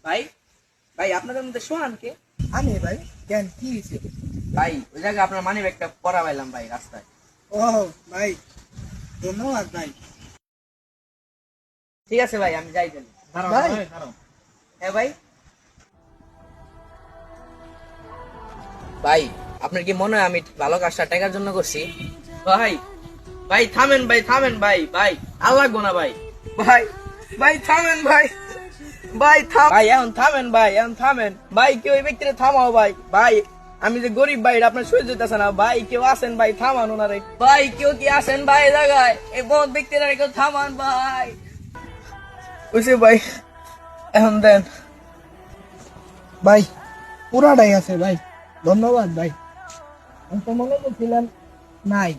ভাই ভাই আপনাদের মধ্যে সোহান কে? আমি ভাই। কেন কি হয়েছে? ভাই ওই জায়গায় আপনার মানি ব্যাগটা পড়া পাইলাম ভাই রাস্তায়। ও ভাই, ধন্যবাদ ভাই। ঠিক আছে ভাই, আমি যাই তাহলে। ভাই হ্যাঁ ভাই। ভাই আপনার কি মনে হয় আমি ভালো কাজটা টাকার জন্য করছি? ভাই ভাই থামেন ভাই, থামেন ভাই, ভাই আর লাগবো না ভাই, ভাই ভাই থামেন ভাই, ভাই ভাই এখন থামেন ভাই, এখন থামেন ভাই, কেউ ওই ব্যক্তিরে থামাও ভাই, ভাই আমি যে গরিব ভাই আপনার সহ্য হইতেছে না ভাই, কেউ আসেন ভাই থামান ওনারে, ভাই কেউ কি আসেন ভাই এই জায়গায়, এই বহুত ব্যক্তিরা কেউ থামান ভাই। বুঝছি ভাই, এখন দেন। ভাই পুরাটাই আছে ভাই, ধন্যবাদ ভাই। আমি তো মনে করছিলাম নাই।